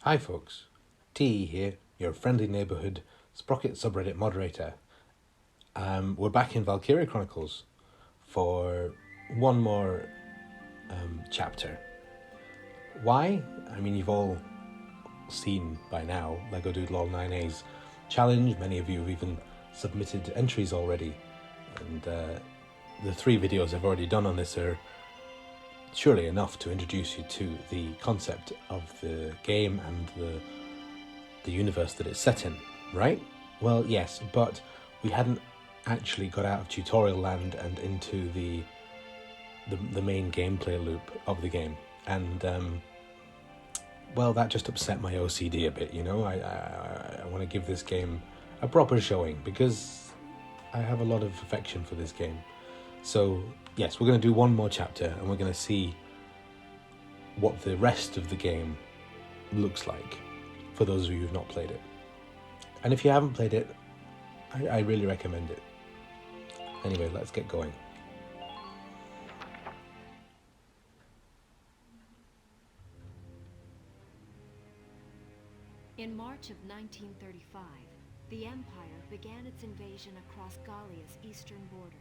Hi folks, T here, your friendly neighbourhood Sprocket subreddit moderator. We're back in Valkyria Chronicles for one more chapter. Why? I mean, you've all seen by now Lego Doodle All 9A's challenge. Many of you have even submitted entries already, and the 3 videos I've already done on this are surely enough to introduce you to the concept of the game and the universe that it's set in, right? Well, yes, but we hadn't actually got out of tutorial land and into the main gameplay loop of the game, and well, that just upset my OCD a bit. You know, I want to give this game a proper showing because I have a lot of affection for this game. So yes, we're going to do one more chapter and we're going to see what the rest of the game looks like for those of you who've not played it. And if you haven't played it, I really recommend it. Anyway, let's get going. In March of 1935, the Empire began its invasion across Gallia's eastern border.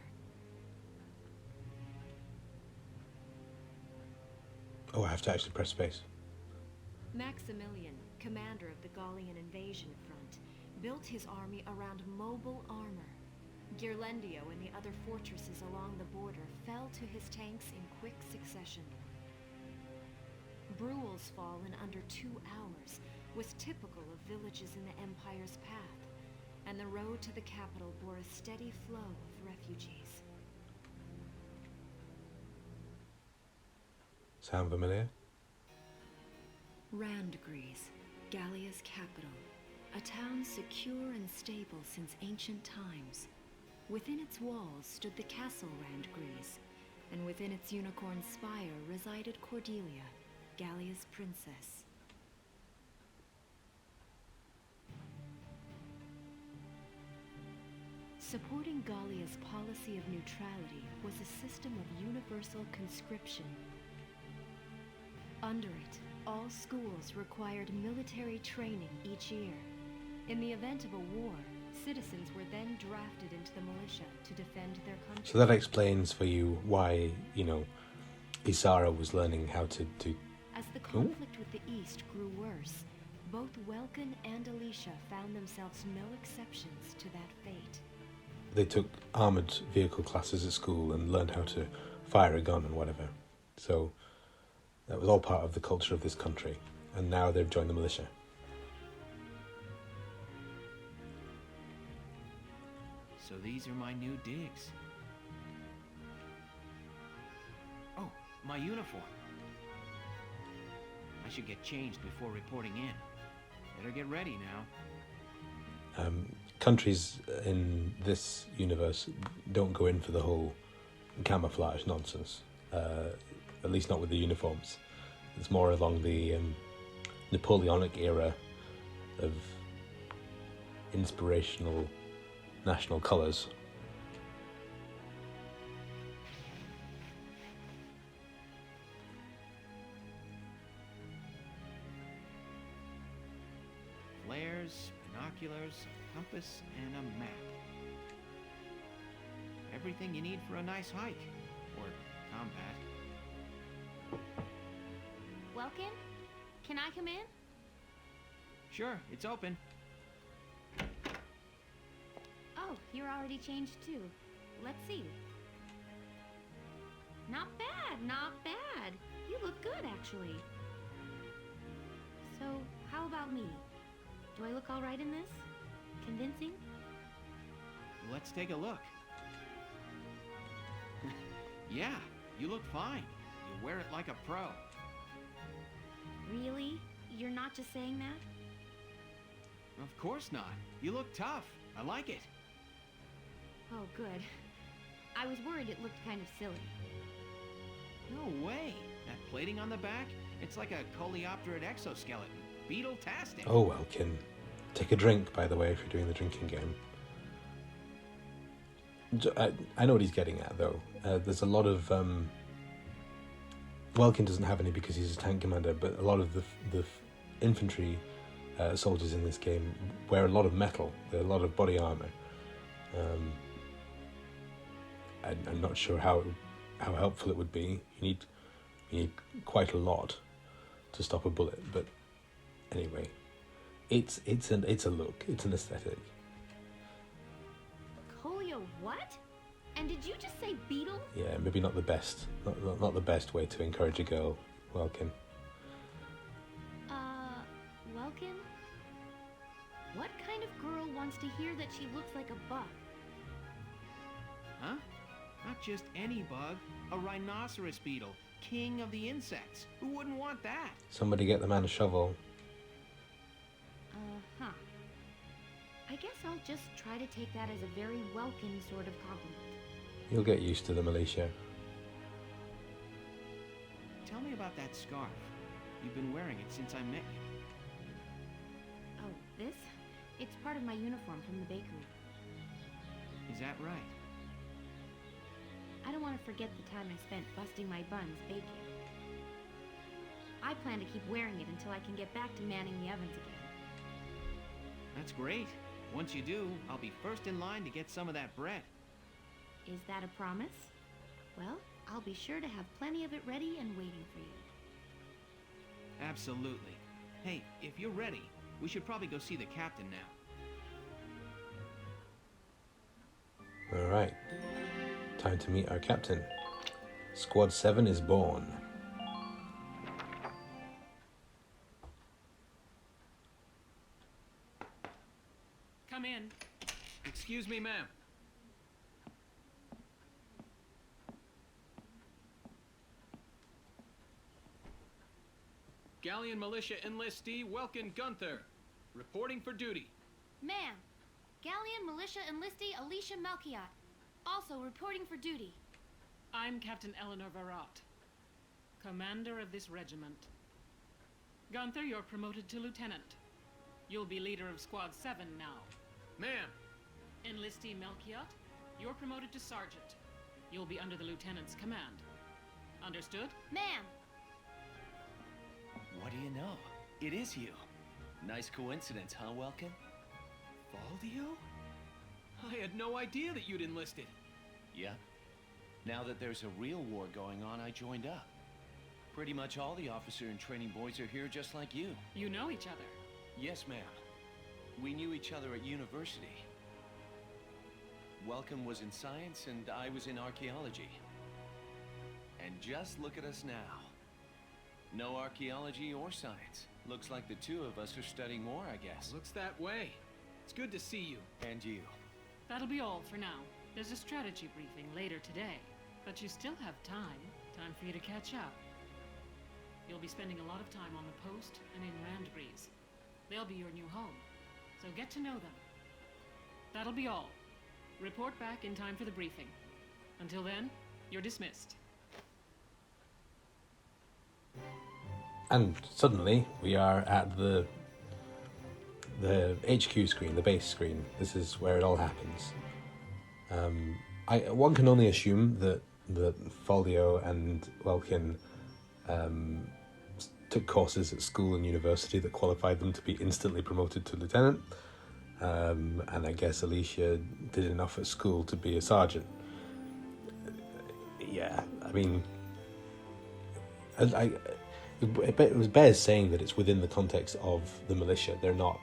Oh, I have to actually press space. Maximilian, commander of the Gallian invasion front, built his army around mobile armor. Ghirlandaio and the other fortresses along the border fell to his tanks in quick succession. Bruhl's fall in under 2 hours was typical of villages in the Empire's path, and the road to the capital bore a steady flow of refugees. Sound familiar? Randgries, Gallia's capital, a town secure and stable since ancient times. Within its walls stood the castle Randgries, and within its unicorn spire resided Cordelia, Gallia's princess. Supporting Gallia's policy of neutrality was a system of universal conscription. Under it, all schools required military training each year. In the event of a war, citizens were then drafted into the militia to defend their country. So that explains for you why, you know, Isara was learning how to do... As the conflict with the East grew worse, both Welkin and Alicia found themselves no exceptions to that fate. They took armoured vehicle classes at school and learned how to fire a gun and whatever. So that was all part of the culture of this country, and now they've joined the militia. So these are my new digs. Oh, my uniform. I should get changed before reporting in. Better get ready now. Countries in this universe don't go in for the whole camouflage nonsense. At least not with the uniforms. It's more along the Napoleonic era of inspirational national colours. Flares, binoculars, a compass, and a map. Everything you need for a nice hike. Or combat. Welkin? Can I come in? Sure, it's open. Oh, you're already changed too. Let's see. Not bad, not bad. You look good, actually. So, how about me? Do I look all right in this? Convincing? Let's take a look. Yeah, you look fine. You wear it like a pro. Really? You're not just saying that? Of course not. You look tough. I like it. Oh, good. I was worried it looked kind of silly. No way. That plating on the back? It's like a coleopterate exoskeleton. Beetle-tastic. Oh, Welkin. Take a drink, by the way, if you're doing the drinking game. I know what he's getting at, though. There's a lot of Welkin doesn't have any because he's a tank commander, but a lot of the infantry soldiers in this game wear a lot of metal, a lot of body armor. I'm not sure how helpful it would be. You need quite a lot to stop a bullet, but anyway, it's a look, it's an aesthetic. Kolya what? And did you just say beetle? Yeah, maybe not the best, not the best way to encourage a girl, Welkin. Welkin? What kind of girl wants to hear that she looks like a bug? Huh? Not just any bug. A rhinoceros beetle. King of the insects. Who wouldn't want that? Somebody get the man a shovel. Huh. I guess I'll just try to take that as a very Welkin sort of compliment. You'll get used to the militia. Tell me about that scarf. You've been wearing it since I met you. Oh, this? It's part of my uniform from the bakery. Is that right? I don't want to forget the time I spent busting my buns baking. I plan to keep wearing it until I can get back to manning the ovens again. That's great. Once you do, I'll be first in line to get some of that bread. Is that a promise? Well, I'll be sure to have plenty of it ready and waiting for you. Absolutely. Hey, if you're ready, we should probably go see the captain now. Alright. Time to meet our captain. Squad 7 is born. Come in. Excuse me, ma'am. Gallian Militia enlistee Welkin Gunther, reporting for duty. Ma'am, Gallian Militia enlistee Alicia Melchiot, also reporting for duty. I'm Captain Eleanor Varrot, commander of this regiment. Gunther, you're promoted to lieutenant. You'll be leader of Squad 7 now. Ma'am. Enlistee Melchiot, you're promoted to sergeant. You'll be under the lieutenant's command. Understood? Ma'am! What do you know? It is you. Nice coincidence, huh, Welkin? Valdio? I had no idea that you'd enlisted. Yeah. Now that there's a real war going on, I joined up. Pretty much all the officer and training boys are here just like you. You know each other? Yes, ma'am. We knew each other at university. Welcome was in science and I was in archaeology. And just look at us now. No archaeology or science. Looks like the two of us are studying more, I guess. Looks that way. It's good to see you. And you. That'll be all for now. There's a strategy briefing later today, but you still have time. Time for you to catch up. You'll be spending a lot of time on the post and in Randbreeze. They'll be your new home, so get to know them. That'll be all. Report back in time for the briefing. Until then, you're dismissed. And suddenly we are at the HQ screen, the base screen. This is where it all happens. One can only assume that Valdio and Welkin took courses at school and university that qualified them to be instantly promoted to lieutenant. And I guess Alicia did enough at school to be a sergeant. Yeah, I mean, it bears saying that it's within the context of the militia. They're not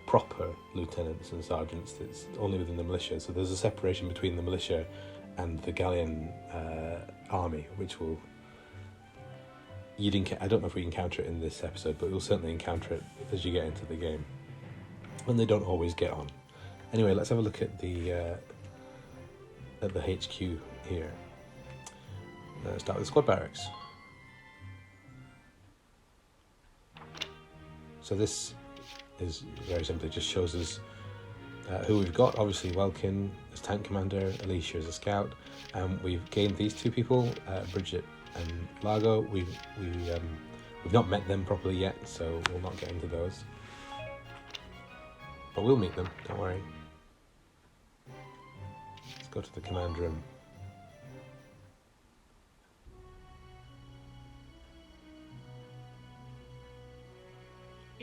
proper lieutenants and sergeants. It's only within the militia. So there's a separation between the militia and the Gallian army, which will... I don't know if we encounter it in this episode, but we'll certainly encounter it as you get into the game. And they don't always get on. Anyway, let's have a look at the HQ here. Start with the squad barracks. So this is very simply just shows us who we've got. Obviously Welkin as tank commander, Alicia as a scout. We've gained these two people, Bridget and Largo. We've not met them properly yet, so we'll not get into those. But we'll meet them, don't worry. Let's go to the command room.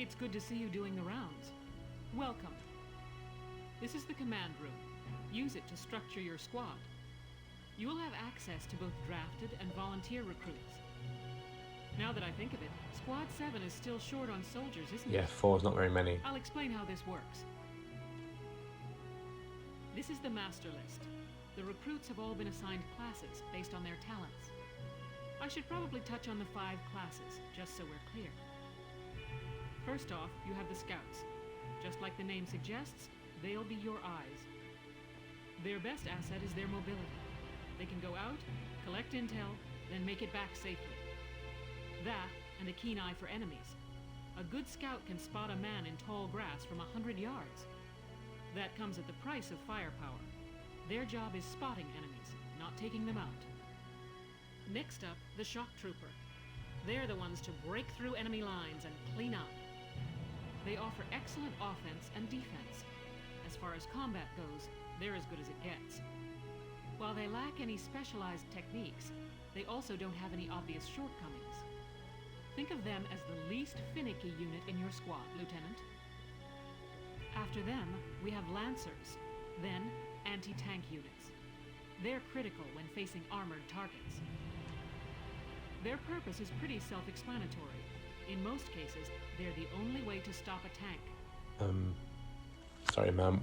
It's good to see you doing the rounds. Welcome. This is the command room. Use it to structure your squad. You will have access to both drafted and volunteer recruits. Now that I think of it, Squad 7 is still short on soldiers, isn't it? Yeah, 4's not very many. I'll explain how this works. This is the master list. The recruits have all been assigned classes based on their talents. I should probably touch on the 5 classes, just so we're clear. First off, you have the scouts. Just like the name suggests, they'll be your eyes. Their best asset is their mobility. They can go out, collect intel, then make it back safely. That, and a keen eye for enemies. A good scout can spot a man in tall grass from 100 yards. That comes at the price of firepower. Their job is spotting enemies, not taking them out. Next up, the shock trooper. They're the ones to break through enemy lines and clean up. They offer excellent offense and defense. As far as combat goes, they're as good as it gets. While they lack any specialized techniques, they also don't have any obvious shortcomings. Think of them as the least finicky unit in your squad, Lieutenant. After them, we have Lancers, then anti-tank units. They're critical when facing armored targets. Their purpose is pretty self-explanatory. In most cases, they're the only way to stop a tank. Sorry, ma'am.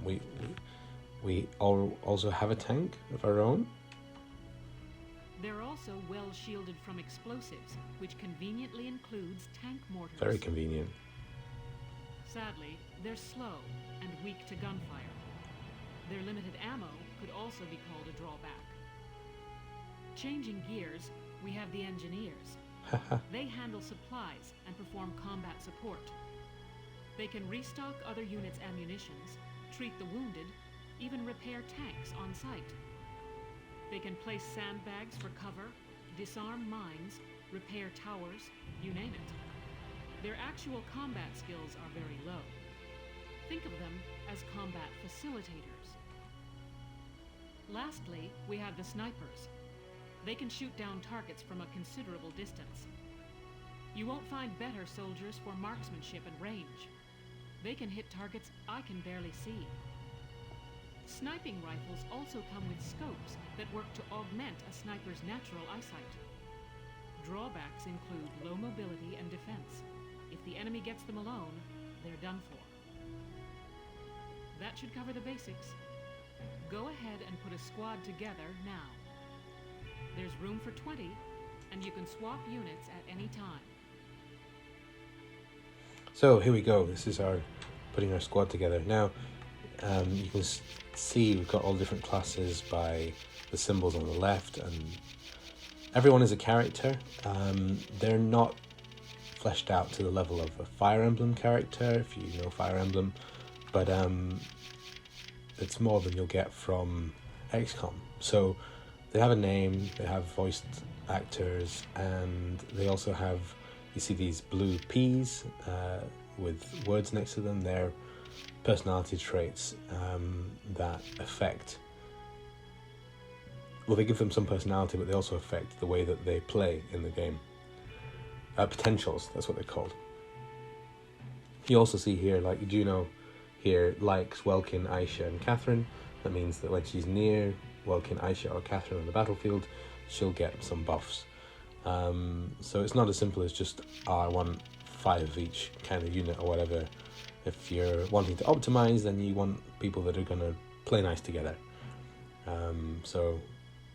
We also have a tank of our own. They're also well shielded from explosives, which conveniently includes tank mortars. Very convenient. Sadly, they're slow and weak to gunfire. Their limited ammo could also be called a drawback. Changing gears, we have the engineers. They handle supplies and perform combat support. They can restock other units' ammunitions, treat the wounded, even repair tanks on site. They can place sandbags for cover, disarm mines, repair towers, you name it. Their actual combat skills are very low. Think of them as combat facilitators. Lastly, we have the snipers. They can shoot down targets from a considerable distance. You won't find better soldiers for marksmanship and range. They can hit targets I can barely see. Sniping rifles also come with scopes that work to augment a sniper's natural eyesight. Drawbacks include low mobility and defense. If the enemy gets them alone, they're done for. That should cover the basics. Go ahead and put a squad together now. There's room for 20, and you can swap units at any time. So here we go. This is our putting our squad together. Now, you can see we've got all different classes by the symbols on the left, and everyone is a character. They're not fleshed out to the level of a Fire Emblem character, if you know Fire Emblem, but it's more than you'll get from XCOM. So they have a name, they have voiced actors, and they also have, you see these blue P's with words next to them. They're personality traits that affect, well, they give them some personality, but they also affect the way that they play in the game. Potentials, that's what they're called. You also see here, like Juno here likes Welkin, Aisha and Catherine. That means that when she's near Welkin, Aisha or Catherine on the battlefield, she'll get some buffs. So it's not as simple as just, I want 5 of each kind of unit or whatever. If you're wanting to optimize, then you want people that are going to play nice together. So,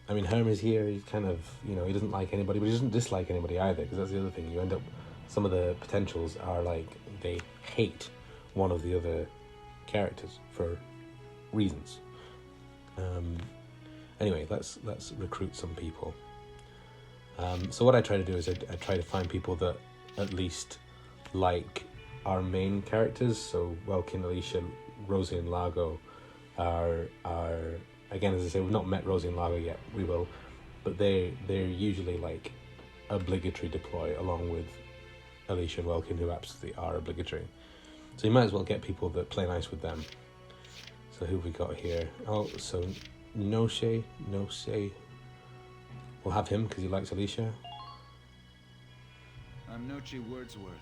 I mean, Herm is here, he's kind of, you know, he doesn't like anybody, but he doesn't dislike anybody either, because that's the other thing. You end up, some of the potentials are like, they hate one of the other characters for reasons. Anyway, let's recruit some people. So what I try to do is I try to find people that at least like our main characters. So Welkin, Alicia, Rosie and Largo are again, as I say, we've not met Rosie and Largo yet, we will, but they're usually like obligatory deploy along with Alicia and Welkin, who absolutely are obligatory. So you might as well get people that play nice with them. So who have we got here? Oh, so Noshe, we'll have him because he likes Alicia. I'm Noche Wordsworth.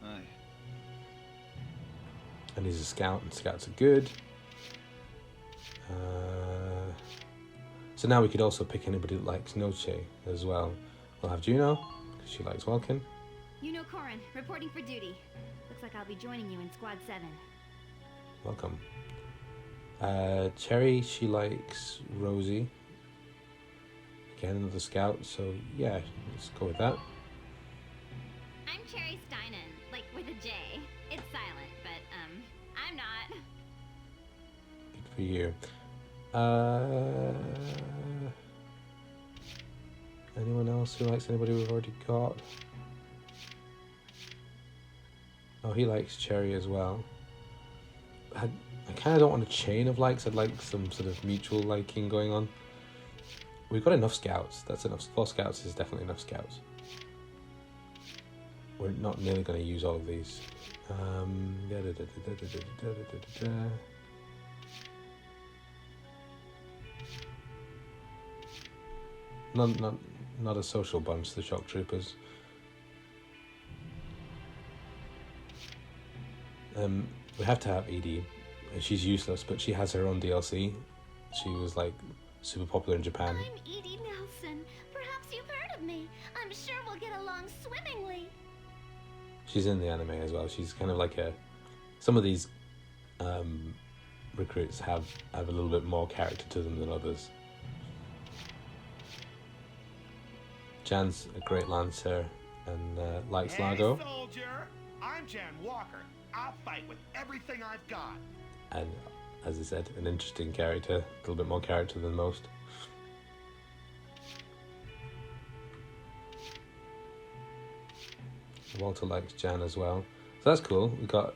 Aye. And he's a scout, and scouts are good. So now we could also pick anybody that likes Noche as well. We'll have Juno, because she likes Welkin. Corin, reporting for duty. Looks like I'll be joining you in Squad 7. Welcome. Cherry, she likes Rosie. Again, another scout, so yeah, let's go with that. I'm Cherry Steinen, like with a J. It's silent, but, I'm not. Good for you. Anyone else who likes anybody we've already got? Oh, he likes Cherry as well. I kind of don't want a chain of likes. I'd like some sort of mutual liking going on. We've got enough scouts. That's enough. 4 scouts is definitely enough scouts. We're not nearly going to use all of these. Not a social bunch, the shock troopers. We have to have Edie. She's useless, but she has her own DLC. She was like super popular in Japan. I'm Edie Nelson. Perhaps you've heard of me. I'm sure we'll get along swimmingly. She's in the anime as well. She's kind of like some of these recruits have a little bit more character to them than others. Jan's a great lancer and likes Largo. Hey, soldier! I'm Jan Walker. I'll fight with everything I've got. And as I said, an interesting character, a little bit more character than most. Walter likes Jan as well, so that's cool. We've got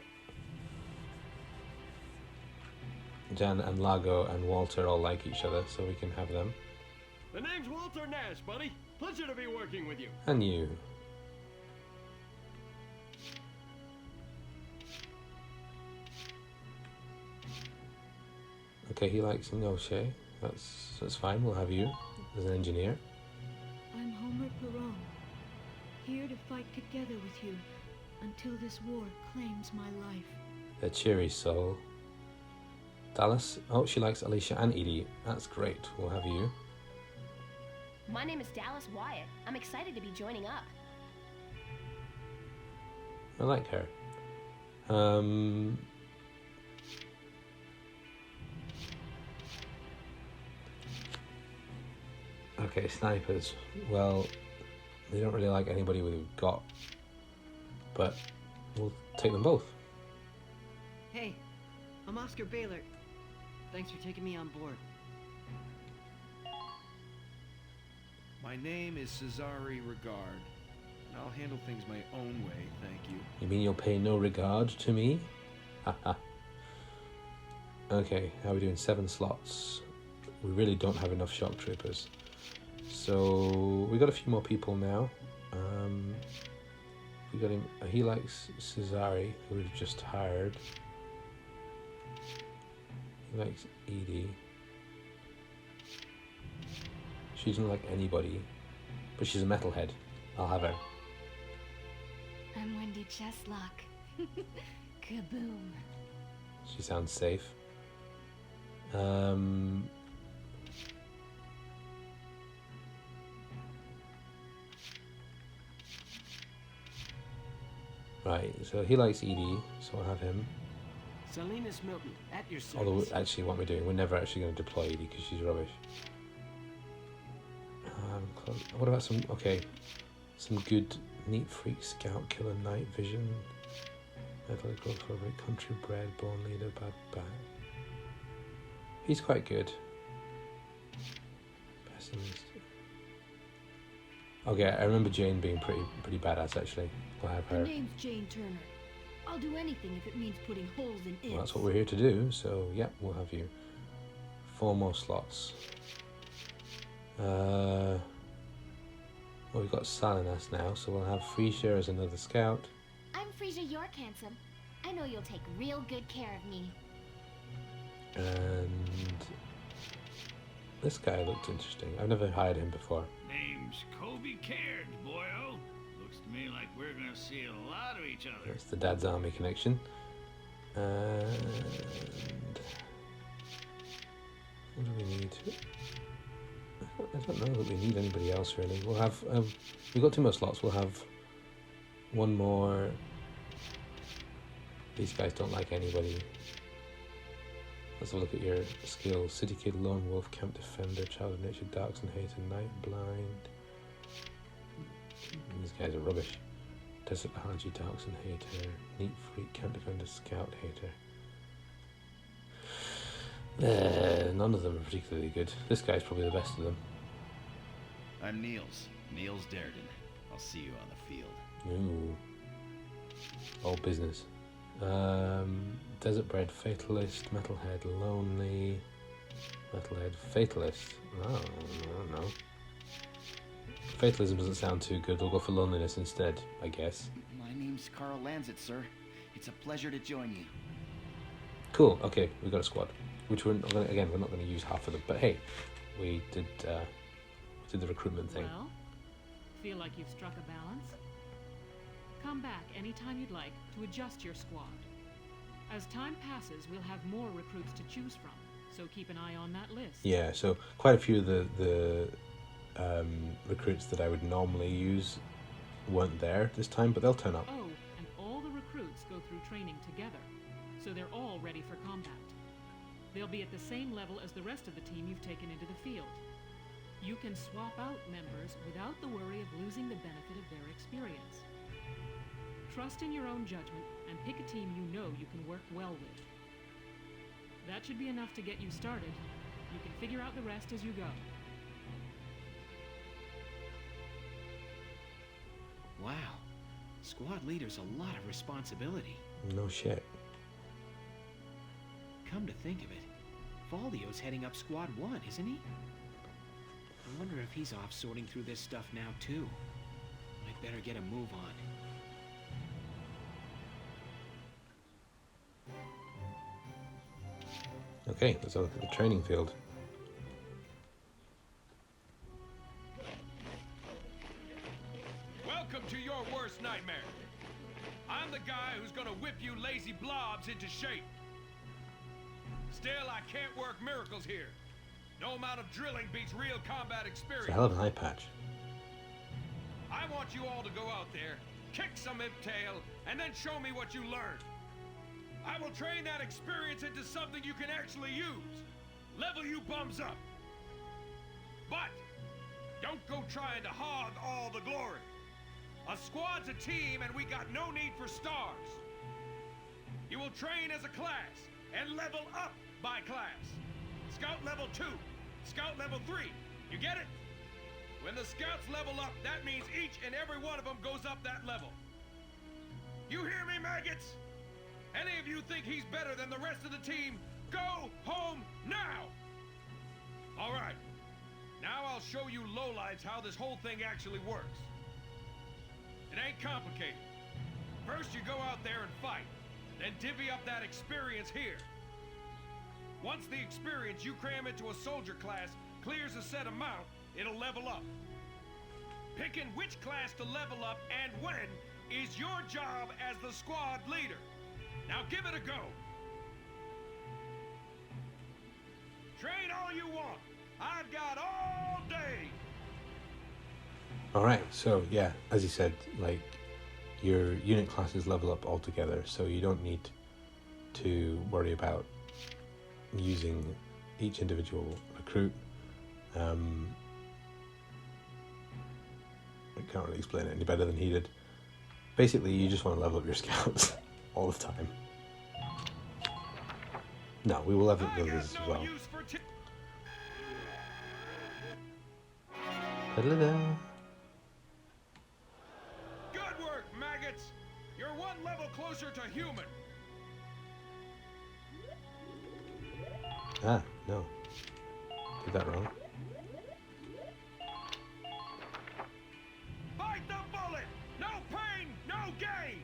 Jan and Lago and Walter all like each other, so we can have them. The name's Walter Nash, buddy. Pleasure to be working with you. And you. Okay, he likes Noche. That's fine. We'll have you as an engineer. I'm Homer Perron, here to fight together with you until this war claims my life. A cheery soul. Dallas. Oh, she likes Alicia and Edie. That's great. We'll have you. My name is Dallas Wyatt. I'm excited to be joining up. I like her. Okay, snipers. Well, they don't really like anybody we've got, but we'll take them both. Hey, I'm Oscar Baylor. Thanks for taking me on board. My name is Cesare Regard, and I'll handle things my own way, thank you. You mean you'll pay no regard to me? Haha. Okay, how are we doing? 7 slots. We really don't have enough shock troopers. So we got a few more people now. We got him. He likes Cesare, who we've just hired. He likes Edie. She doesn't like anybody, but she's a metalhead. I'll have her. I'm Wendy Cheslock. Kaboom. She sounds safe. Right, so he likes Edie, so I'll have him. Salinas Milton, at your service. Although, actually, what we're doing, we're never actually going to deploy Edie because she's rubbish. What about some good neat freak scout killer night vision? Medical corporate country bred born leader bad bat. He's quite good. Pessimist. Okay, I remember Jane being pretty badass actually. We'll have her. The name's Jane Turner. I'll do anything if it means putting holes in it. Well, that's what we're here to do, so yeah, we'll have you. 4 more slots. Well, we've got Salinas now, so we'll have Frisia as another scout. I'm Frisia York Handsome. I know you'll take real good care of me. And this guy looked interesting. I've never hired him before. Name's Kobe Cairns, boyo. Looks to me like we're gonna see a lot of each other. That's the Dad's Army connection. And what do we need? I don't know that we need anybody else really. We'll have we've got 2 more slots. We'll have 1 more. These guys don't like anybody. Let's have a look at your skills. City Kid, Lone Wolf, Camp Defender, Child of Nature, Darks and Hater, Night Blind. These guys are rubbish. Desert Allergy, Darks and Hater, Neat Freak, Camp Defender, Scout Hater. None of them are particularly good. This guy's probably the best of them. I'm Niels Darden. I'll see you on the field. Ooh. All business. Desert Bred, Fatalist, Metalhead, Lonely, Metalhead, Fatalist. Oh, I don't know. Fatalism doesn't sound too good. We'll go for loneliness instead, I guess. My name's Carl Lanzit, sir. It's a pleasure to join you. Cool. Okay, we've got a squad. Which we're not going to use half of them. But hey, we did the recruitment thing. Well, feel like you've struck a balance? Come back anytime you'd like to adjust your squad. As time passes, we'll have more recruits to choose from, so keep an eye on that list. Yeah, so quite a few of the recruits that I would normally use weren't there this time, but they'll turn up. Oh, and all the recruits go through training together, so they're all ready for combat. They'll be at the same level as the rest of the team you've taken into the field. You can swap out members without the worry of losing the benefit of their experience. Trust in your own judgment and pick a team you know you can work well with. That should be enough to get you started. You can figure out the rest as you go. Wow. Squad leader's a lot of responsibility. No shit. Come to think of it, Valdio's heading up Squad 1, isn't he? I wonder if he's off sorting through this stuff now, too. I'd better get a move on. Okay, let's have a look at the training field. Welcome to your worst nightmare. I'm the guy who's gonna whip you lazy blobs into shape. Still, I can't work miracles here. No amount of drilling beats real combat experience. It's a hell of an eye patch. I want you all to go out there, kick some tail, and then show me what you learned. I will train that experience into something you can actually use. Level you bums up. But don't go trying to hog all the glory. A squad's a team, and we got no need for stars. You will train as a class and level up by class. Scout level 2, Scout level 3. You get it? When the scouts level up, that means each and every one of them goes up that level. You hear me, maggots? Any of you think he's better than the rest of the team, go home now! All right. Now I'll show you lowlights how this whole thing actually works. It ain't complicated. First you go out there and fight, then divvy up that experience here. Once the experience you cram into a soldier class clears a set amount, it'll level up. Picking which class to level up and when is your job as the squad leader. Now give it a go. Train all you want. I've got all day. Alright, so yeah, as you said, like, your unit classes level up altogether, so you don't need to worry about using each individual recruit. I can't really explain it any better than he did. Basically, you just want to level up your scouts all the time. No, we will level up the others as well. Da-da-da. Good work, maggots! You're one level closer to human. Ah, no. Did that wrong. Bite the bullet! No pain, no gain!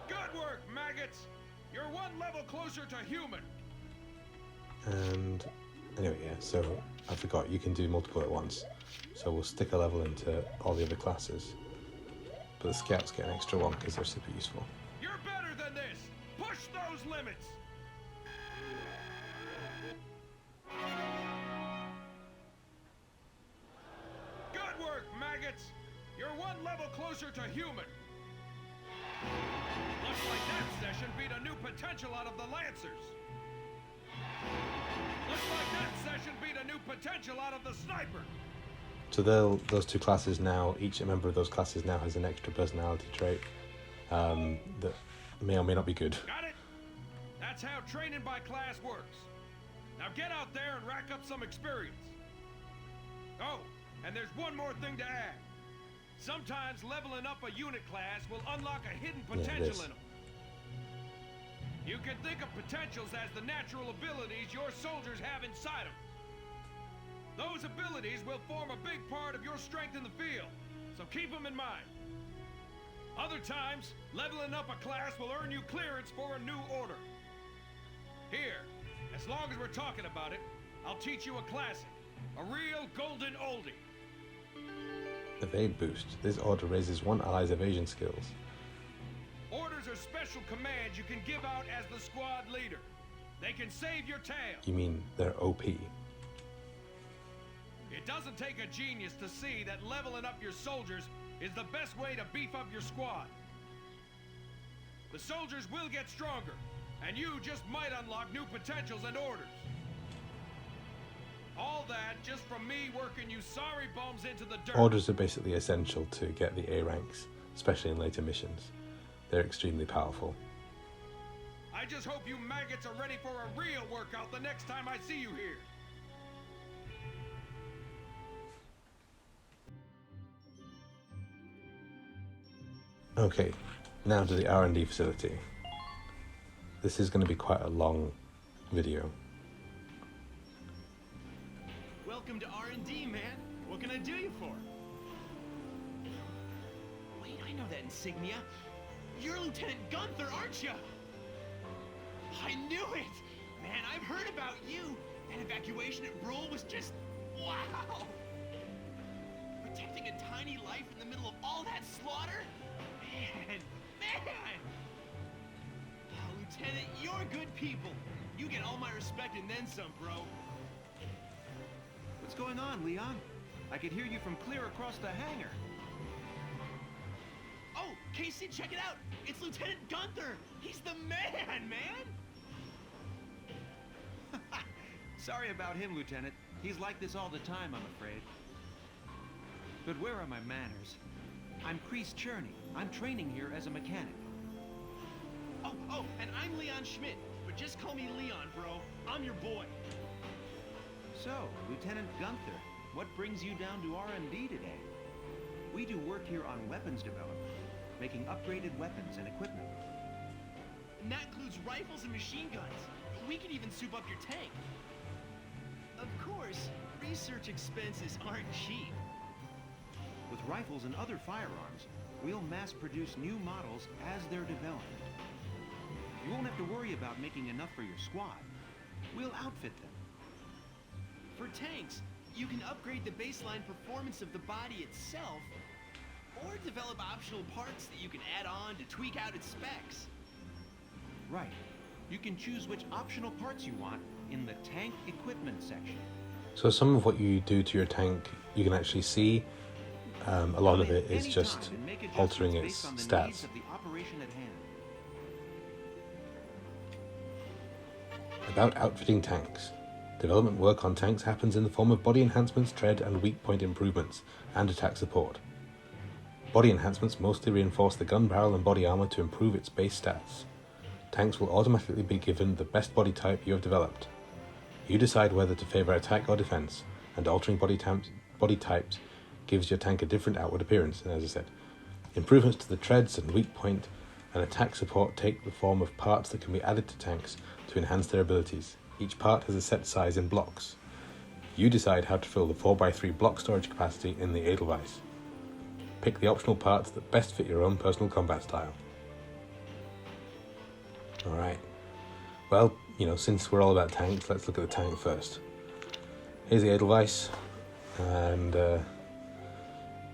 Good work, maggots! You're one level closer to human. And anyway, yeah, so I forgot, you can do multiple at once. So we'll stick a level into all the other classes. But the scouts get an extra one because they're super useful. You're better than this! Push those limits! Good work, maggots! You're one level closer to human. Looks like that session beat a new potential out of the Lancers. Looks like that session beat a new potential out of the Sniper. So those two classes now, each member of those classes now has an extra personality trait that may or may not be good. Got it? That's how training by class works. Now get out there and rack up some experience. Oh, and there's one more thing to add. Sometimes leveling up a unit class will unlock a hidden potential in them. You can think of potentials as the natural abilities your soldiers have inside them. Those abilities will form a big part of your strength in the field, so keep them in mind. Other times, leveling up a class will earn you clearance for a new order. Here, as long as we're talking about it, I'll teach you a classic, a real golden oldie. Evade boost. This order raises one ally's evasion skills. Orders are special commands you can give out as the squad leader. They can save your tail. You mean they're OP? It doesn't take a genius to see that leveling up your soldiers is the best way to beef up your squad. The soldiers will get stronger, and you just might unlock new potentials and orders. All that just from me working you sorry bums into the dirt. Orders are basically essential to get the A ranks, especially in later missions. They're extremely powerful. I just hope you maggots are ready for a real workout the next time I see you here. Okay, now to the R&D facility. This is going to be quite a long video. Welcome to R&D, man. What can I do you for? Wait, I know that insignia. You're Lieutenant Gunther, aren't you? I knew it! Man, I've heard about you. That evacuation at Brule was just... wow! Protecting a tiny life in the middle of all that slaughter? Man! Oh, Lieutenant, you're good people. You get all my respect and then some, bro. What's going on, Leon? I could hear you from clear across the hangar. Oh, Casey, check it out! It's Lieutenant Gunther! He's the man, man! Sorry about him, Lieutenant. He's like this all the time, I'm afraid. But where are my manners? I'm Kreese Cherney. I'm training here as a mechanic. Oh, and I'm Leon Schmidt. But just call me Leon, bro. I'm your boy. So, Lieutenant Gunther, what brings you down to R&D today? We do work here on weapons development, making upgraded weapons and equipment. And that includes rifles and machine guns. We can even soup up your tank. Of course, research expenses aren't cheap. With rifles and other firearms, we'll mass-produce new models as they're developed. You won't have to worry about making enough for your squad. We'll outfit them. For tanks, you can upgrade the baseline performance of the body itself, or develop optional parts that you can add on to tweak out its specs. Right. You can choose which optional parts you want in the tank equipment section. So some of what you do to your tank, you can actually see. A lot of it is just altering its stats. About outfitting tanks. Development work on tanks happens in the form of body enhancements, tread and weak point improvements, and attack support. Body enhancements mostly reinforce the gun barrel and body armor to improve its base stats. Tanks will automatically be given the best body type you have developed. You decide whether to favor attack or defense, and altering body types gives your tank a different outward appearance. And as I said, improvements to the treads and weak point and attack support take the form of parts that can be added to tanks to enhance their abilities. Each part has a set size in blocks. You decide how to fill the 4x3 block storage capacity in the Edelweiss. Pick the optional parts that best fit your own personal combat style. Alright, well, since we're all about tanks, let's look at the tank first. Here's the Edelweiss. And I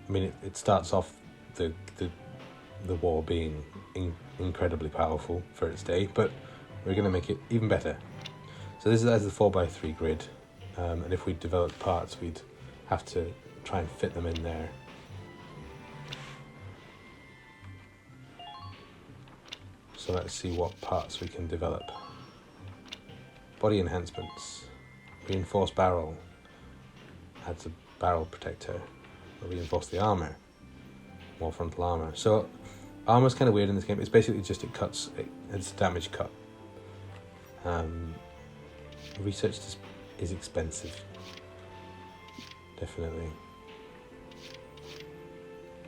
mean, it starts off the war being incredibly powerful for its day, but we're going to make it even better. So this is as the 4x3 grid, and if we developed parts, we'd have to try and fit them in there. So let's see what parts we can develop. Body enhancements, reinforced barrel, adds a barrel protector, reinforce the armor, more frontal armor. So armor's kind of weird in this game. It's basically just it's damage cut. Research is expensive, definitely.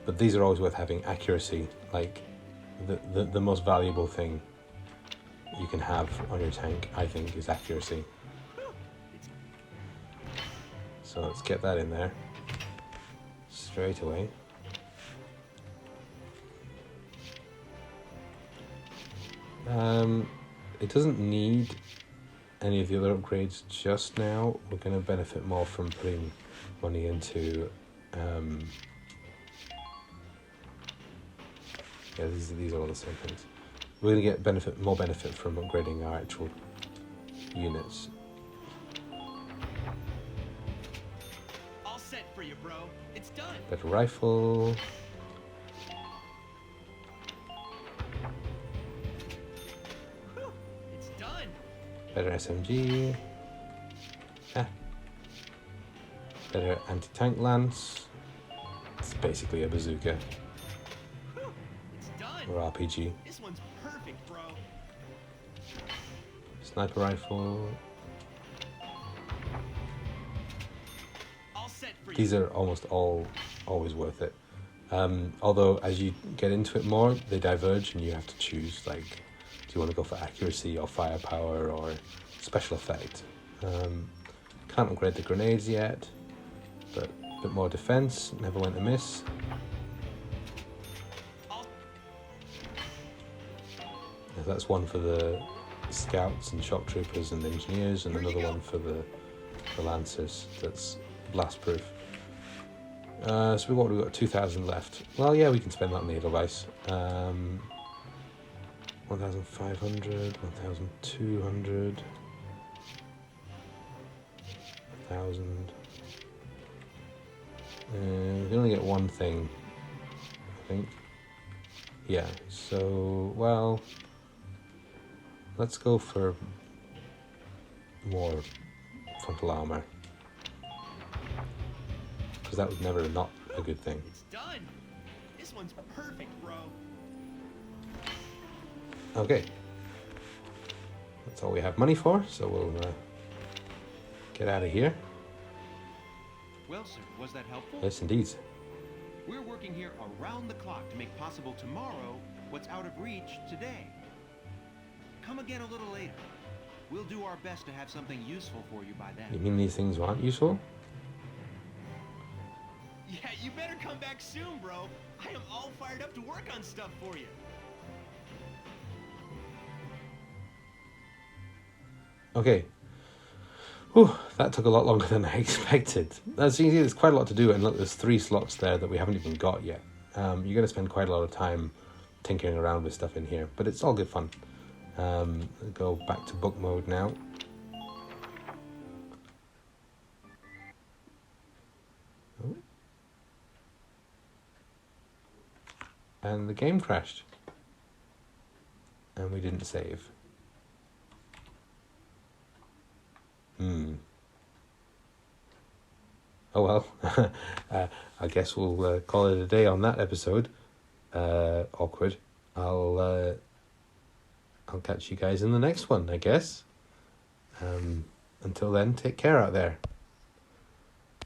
But these are always worth having. Accuracy, like the most valuable thing you can have on your tank, I think, is accuracy. So let's get that in there straight away. It doesn't need any of the other upgrades just now. We're going to benefit more from putting money into yeah, these are all the same things. We're going to get more benefit from upgrading our actual units. All set for you, bro. It's done. Better rifle. It's done. Better SMG. Better anti-tank lance. It's basically a bazooka. It's done. Or RPG. This one's perfect, bro. Sniper rifle. All set for These are almost always worth it. Although as you get into it more, they diverge and you have to choose, like, do you want to go for accuracy or firepower or special effect? Can't upgrade the grenades yet, but a bit more defense, never went amiss. That's one for the scouts and shock troopers and engineers, and another one for the lancers. That's blast proof. So we've got 2,000 left. Well, yeah, we can spend that on the Edelweiss. 1,500, 1,200, 1,000. We can only get one thing, I think. Yeah, so, well, let's go for more frontal armor, because that was never not a good thing. It's done. This one's perfect, bro. Okay, that's all we have money for, so we'll get out of here. Well, sir, was that helpful? Yes, indeed. We're working here around the clock to make possible tomorrow what's out of reach today. Come again a little later. We'll do our best to have something useful for you by then. You mean these things aren't useful? Yeah, you better come back soon, bro. I am all fired up to work on stuff for you. Okay. Whew, that took a lot longer than I expected. As you can see, there's quite a lot to do, and look, there's 3 slots there that we haven't even got yet. You're going to spend quite a lot of time tinkering around with stuff in here, but it's all good fun. Go back to book mode now. Oh. And the game crashed. And we didn't save. Oh well, I guess we'll call it a day on that episode. Awkward. I'll catch you guys in the next one, I guess. Until then, take care out there.